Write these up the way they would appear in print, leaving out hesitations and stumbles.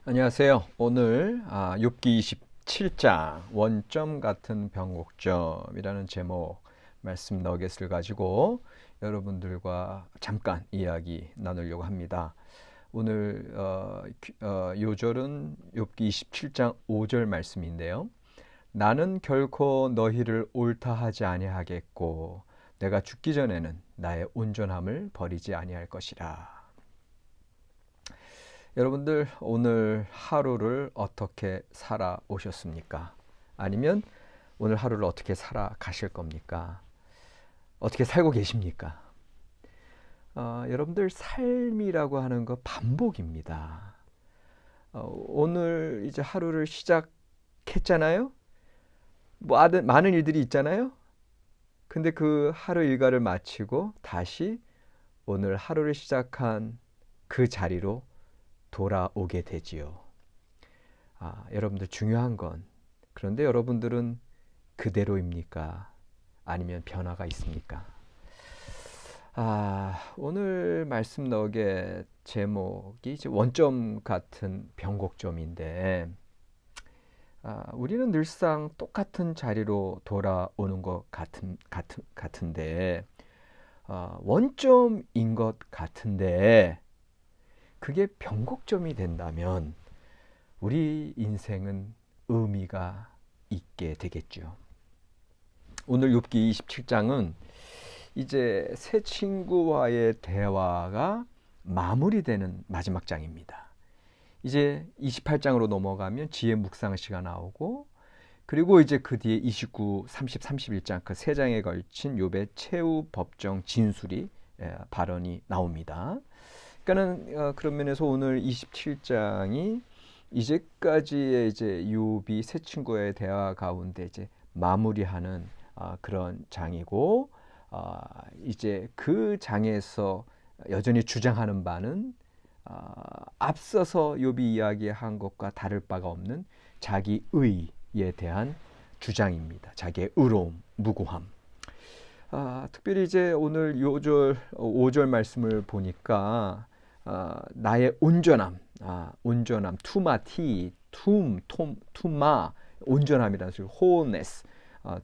안녕하세요. 오늘 욥기 27장 원점 같은 변곡점이라는 제목 말씀 너겟을 가지고 여러분들과 잠깐 이야기 나누려고 합니다. 오늘 요절은 욥기 27장 5절 말씀인데요. 나는 결코 너희를 옳다 하지 아니하겠고 내가 죽기 전에는 나의 온전함을 버리지 아니할 것이라. 여러분들 오늘 하루를 어떻게 살아오셨습니까? 아니면 오늘 하루를 어떻게 살아가실 겁니까? 어떻게 살고 계십니까? 여러분들 삶이라고 하는 거 반복입니다. 오늘 이제 하루를 시작했잖아요? 많은 일들이 있잖아요? 근데 그 하루 일과를 마치고 다시 오늘 하루를 시작한 그 자리로 돌아오게 되지요. 여러분들 중요한 건 그런데 여러분들은 그대로입니까? 아니면 변화가 있습니까? 오늘 말씀 너겟 제목이 이제 원점 같은 변곡점인데 우리는 늘상 똑같은 자리로 돌아오는 것 같은데 원점인 것 같은데 그게 변곡점이 된다면 우리 인생은 의미가 있게 되겠죠. 오늘 욥기 27장은 이제 새 친구와의 대화가 마무리되는 마지막 장입니다. 이제 28장으로 넘어가면 지혜 묵상시가 나오고 그리고 이제 그 뒤에 29, 30, 31장 그 세 장에 걸친 욥의 최후 법정 진술이 발언이 나옵니다. 그러니까는 그런 면에서 오늘 27장이 이제까지의 이제 욥이 새 친구의 대화 가운데 이제 마무리하는 그런 장이고 이제 그 장에서 여전히 주장하는 바는 앞서서 욥이 이야기한 것과 다를 바가 없는 자기 의에 대한 주장입니다. 자기의 의로움, 무고함. 특별히 이제 오늘 요절 5절 말씀을 보니까 나의 온전함, 온전함, 투마티, 투마, 온전함이라는 소리, wholeness,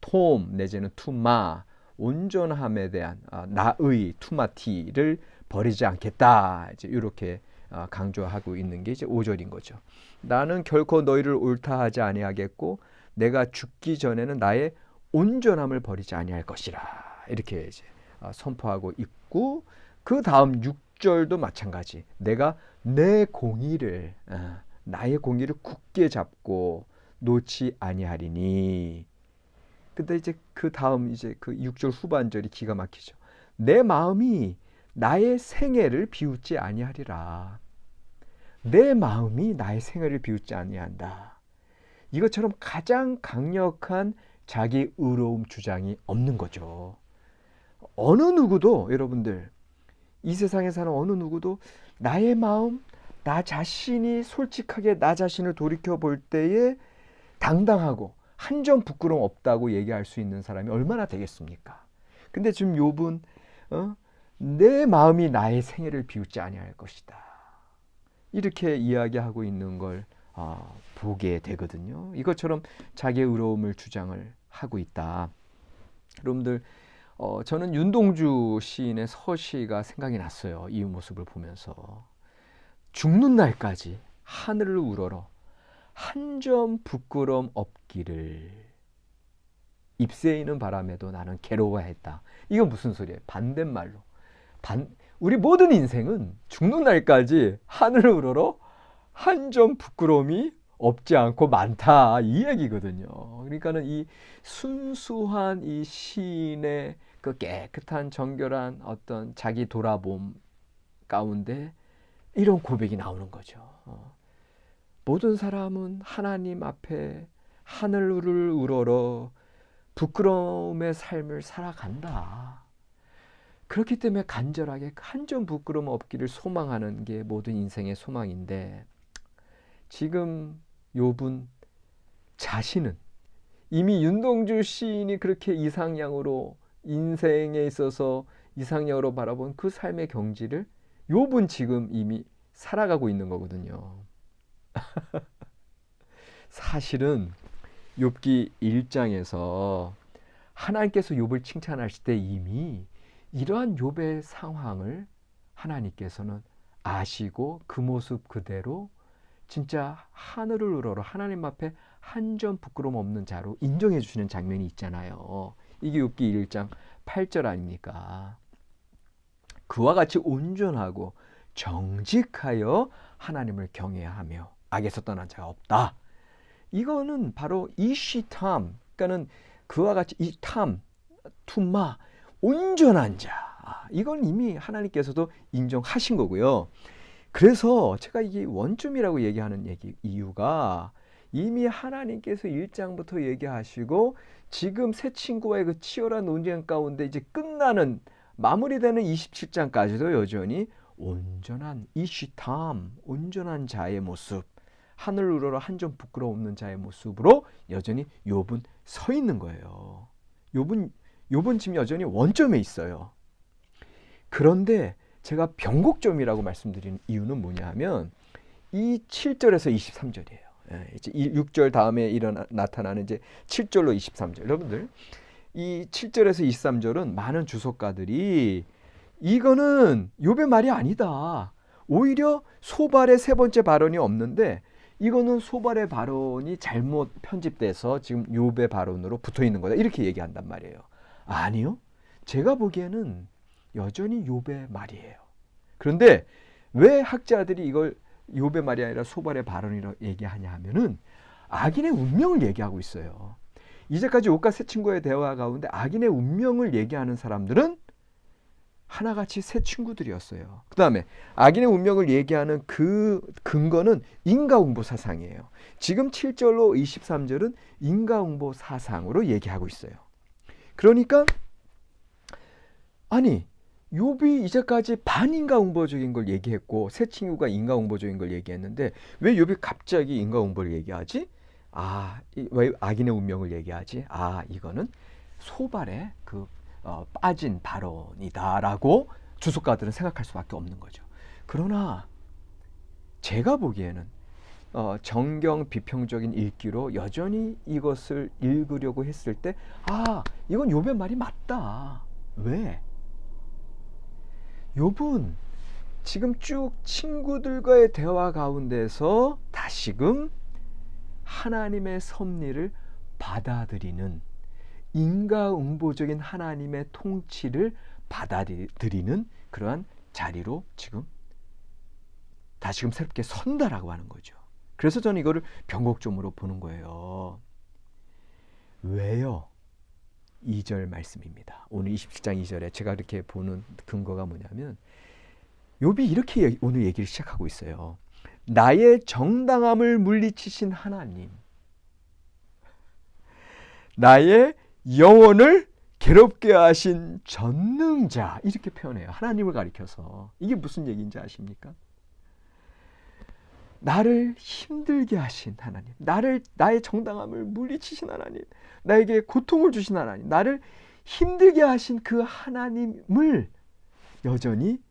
톰 내지는 투마, 온전함에 대한 나의 투마티를 버리지 않겠다. 이제 이렇게 강조하고 있는 게 이제 5절인 거죠. 나는 결코 너희를 옳다 하지 아니하겠고 내가 죽기 전에는 나의 온전함을 버리지 아니할 것이라. 이렇게 이제 선포하고 있고 그 다음 6절도 마찬가지. 내가 내 공의를 나의 공의를 굳게 잡고 놓지 아니하리니. 근데 이제 그 다음 이제 그 6절 후반절이 기가 막히죠. 내 마음이 나의 생애를 비웃지 아니하리라. 내 마음이 나의 생애를 비웃지 아니한다. 이것처럼 가장 강력한 자기 의로움 주장이 없는 거죠. 어느 누구도 여러분들 이 세상에 사는 어느 누구도 나의 마음, 나 자신이 솔직하게 나 자신을 돌이켜 볼 때에 당당하고 한 점 부끄러움 없다고 얘기할 수 있는 사람이 얼마나 되겠습니까? 근데 지금 욥은 내 마음이 나의 생애를 비웃지 아니할 것이다. 이렇게 이야기하고 있는 걸 보게 되거든요. 이것처럼 자기의 의로움을 주장을 하고 있다. 여러분들 저는 윤동주 시인의 서시가 생각이 났어요. 이 모습을 보면서. 죽는 날까지 하늘을 우러러 한 점 부끄럼 없기를 잎새이는 바람에도 나는 괴로워했다. 이건 무슨 소리예요? 반대말로. 우리 모든 인생은 죽는 날까지 하늘을 우러러 한 점 부끄러움이 없지 않고 많다. 이 얘기거든요. 그러니까는 이 순수한 이 시인의 그 깨끗한 정결한 어떤 자기 돌아봄 가운데 이런 고백이 나오는 거죠. 모든 사람은 하나님 앞에 하늘을 우러러 부끄러움의 삶을 살아간다. 그렇기 때문에 간절하게 한 점 부끄러움 없기를 소망하는 게 모든 인생의 소망인데 지금 욥은 자신은 이미 윤동주 시인이 그렇게 이상향으로 인생에 있어서 이상향으로 바라본 그 삶의 경지를 욥은 지금 이미 살아가고 있는 거거든요. 사실은 욥기 1장에서 하나님께서 욥을 칭찬하실 때 이미 이러한 욥의 상황을 하나님께서는 아시고 그 모습 그대로 진짜 하늘을 우러러 하나님 앞에 한 점 부끄럼 없는 자로 인정해 주시는 장면이 있잖아요. 이게 욥기 1장 8절 아닙니까? 그와 같이 온전하고 정직하여 하나님을 경외하며 악에서 떠난 자가 없다. 이거는 바로 이시탐, 그러니까는 그와 같이 이탐, 투마, 온전한 자. 이건 이미 하나님께서도 인정하신 거고요. 그래서 제가 이게 원점이라고 얘기하는 이유가 이미 하나님께서 1장부터 얘기하시고 지금 새 친구와의 그 치열한 논쟁 가운데 이제 끝나는 마무리되는 27장까지도 여전히 온전한 이시탐, 온전한 자의 모습, 하늘 우러러 한 점 부끄러움 없는 자의 모습으로 여전히 욥은 서 있는 거예요. 욥은 지금 여전히 원점에 있어요. 그런데 제가 변곡점이라고 말씀드리는 이유는 뭐냐 하면 이 7절에서 23절이에요. 6절 다음에 나타나는 이제 7절로 23절. 여러분들 이 7절에서 23절은 많은 주석가들이 이거는 욥의 말이 아니다. 오히려 소발의 세 번째 발언이 없는데 이거는 소발의 발언이 잘못 편집돼서 지금 욥의 발언으로 붙어 있는 거다. 이렇게 얘기한단 말이에요. 아니요. 제가 보기에는 여전히 욥의 말이에요. 그런데 왜 학자들이 이걸 욥의 말이 아니라 소발의 발언이라고 얘기하냐 하면은 악인의 운명을 얘기하고 있어요. 이제까지 욥과 새 친구의 대화 가운데 악인의 운명을 얘기하는 사람들은 하나같이 새 친구들이었어요. 그 다음에 악인의 운명을 얘기하는 그 근거는 인과응보 사상이에요. 지금 7절로 23절은 인과응보 사상으로 얘기하고 있어요. 그러니까 아니 욥이 이제까지 반인과응보적인 걸 얘기했고 새 친구가 인과응보적인 걸 얘기했는데 왜 욥이 갑자기 인과응보를 얘기하지? 왜 악인의 운명을 얘기하지? 이거는 소발의 빠진 발언이다라고 주석가들은 생각할 수밖에 없는 거죠. 그러나 제가 보기에는 정경 비평적인 읽기로 여전히 이것을 읽으려고 했을 때 이건 욥의 말이 맞다. 왜? 욥은 지금 쭉 친구들과의 대화 가운데서 다시금 하나님의 섭리를 받아들이는 인과응보적인 하나님의 통치를 받아들이는 그러한 자리로 지금 다시금 새롭게 선다라고 하는 거죠. 그래서 저는 이거를 변곡점으로 보는 거예요. 왜요? 2절 말씀입니다. 오늘 27장 2절에 제가 이렇게 보는 근거가 뭐냐면 욥이 이렇게 오늘 얘기를 시작하고 있어요. 나의 정당함을 물리치신 하나님, 나의 영혼을 괴롭게 하신 전능자, 이렇게 표현해요. 하나님을 가리켜서. 이게 무슨 얘기인지 아십니까? 나를 힘들게 하신 하나님, 나의 정당함을 물리치신 하나님, 나에게 고통을 주신 하나님, 나를 힘들게 하신 그 하나님을 여전히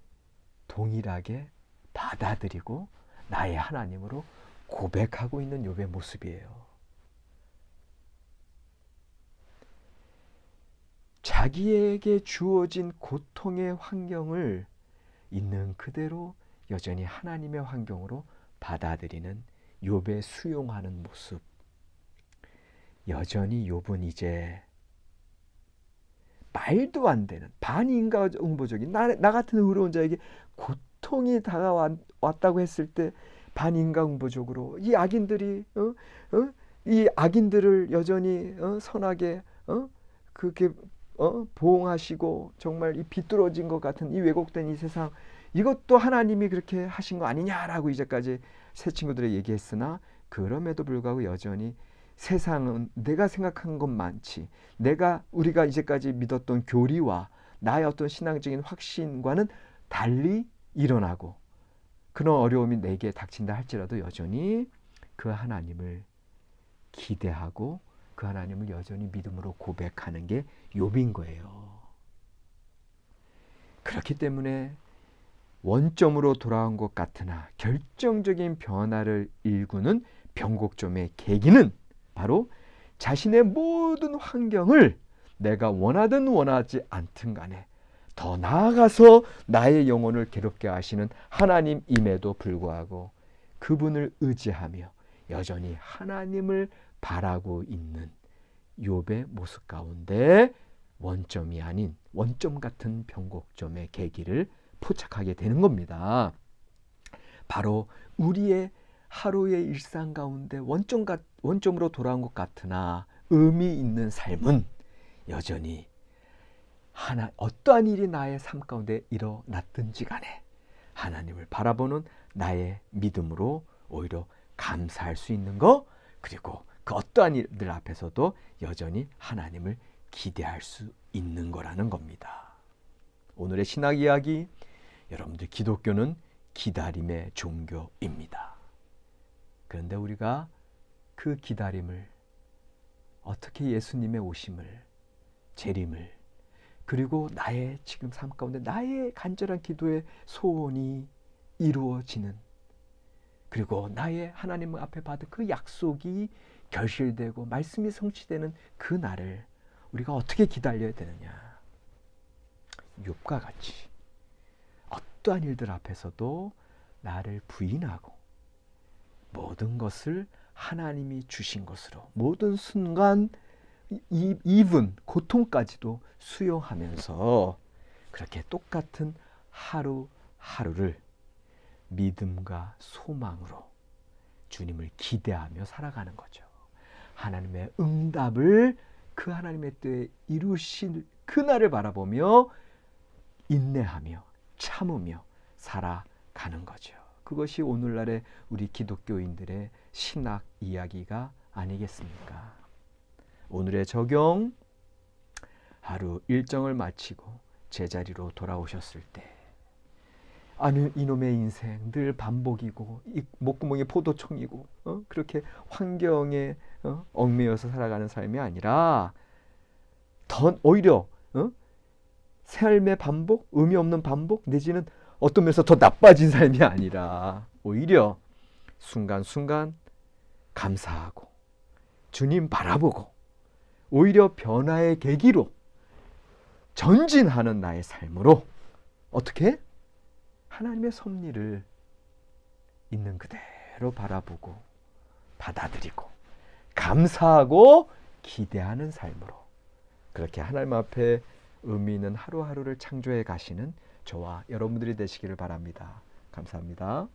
동일하게 받아들이고 나의 하나님으로 고백하고 있는 욥의 모습이에요. 자기에게 주어진 고통의 환경을 있는 그대로 여전히 하나님의 환경으로 받아들이는 욥의 수용하는 모습. 여전히 욥은 이제 말도 안 되는 반인과응보적인 나 같은 의로운 자에게 고통이 다가왔다고 했을 때 반인과응보적으로 이 악인들이 이 악인들을 여전히 선하게 그렇게 보응하시고 정말 이 비뚤어진 것 같은 이 왜곡된 이 세상, 이것도 하나님이 그렇게 하신 거 아니냐라고 이제까지 새 친구들이 얘기했으나 그럼에도 불구하고 여전히 세상은 내가 생각한 것 많지, 우리가 이제까지 믿었던 교리와 나의 어떤 신앙적인 확신과는 달리 일어나고 그런 어려움이 내게 닥친다 할지라도 여전히 그 하나님을 기대하고 그 하나님을 여전히 믿음으로 고백하는 게 욥인 거예요. 그렇기 때문에 원점으로 돌아온 것 같으나 결정적인 변화를 일구는 변곡점의 계기는 바로 자신의 모든 환경을 내가 원하든 원하지 않든 간에 더 나아가서 나의 영혼을 괴롭게 하시는 하나님임에도 불구하고 그분을 의지하며 여전히 하나님을 바라고 있는 욥의 모습 가운데 원점이 아닌 원점 같은 변곡점의 계기를 포착하게 되는 겁니다. 바로 우리의 하루의 일상 가운데 원점으로 돌아온 것 같으나 의미 있는 삶은 여전히 어떠한 일이 나의 삶 가운데 일어났든지 간에 하나님을 바라보는 나의 믿음으로 오히려 감사할 수 있는 것, 그리고 그 어떠한 일들 앞에서도 여전히 하나님을 기대할 수 있는 거라는 겁니다. 오늘의 신학 이야기, 여러분들 기독교는 기다림의 종교입니다. 그런데 우리가 그 기다림을 어떻게 예수님의 오심을, 재림을, 그리고 나의 지금 삶 가운데 나의 간절한 기도의 소원이 이루어지는, 그리고 나의 하나님 앞에 받은 그 약속이 결실되고 말씀이 성취되는 그 날을 우리가 어떻게 기다려야 되느냐. 욥과 같이 어떠한 일들 앞에서도 나를 부인하고 모든 것을 하나님이 주신 것으로 모든 순간 even 고통까지도 수용하면서 그렇게 똑같은 하루하루를 믿음과 소망으로 주님을 기대하며 살아가는 거죠. 하나님의 응답을 그 하나님의 때에 이루실 그날을 바라보며 인내하며 참으며 살아가는 거죠. 그것이 오늘날의 우리 기독교인들의 신학 이야기가 아니겠습니까? 오늘의 적용, 하루 일정을 마치고 제자리로 돌아오셨을 때 아니 이놈의 인생 늘 반복이고 이 목구멍이 포도청이고 그렇게 환경에 얽매여서 살아가는 삶이 아니라 더 오히려 삶의 반복, 의미 없는 반복 내지는 어떤 면에서 더 나빠진 삶이 아니라 오히려 순간순간 감사하고 주님 바라보고 오히려 변화의 계기로 전진하는 나의 삶으로 어떻게? 하나님의 섭리를 있는 그대로 바라보고 받아들이고 감사하고 기대하는 삶으로 그렇게 하나님 앞에 의미 있는 하루하루를 창조해 가시는 저와 여러분들이 되시기를 바랍니다. 감사합니다.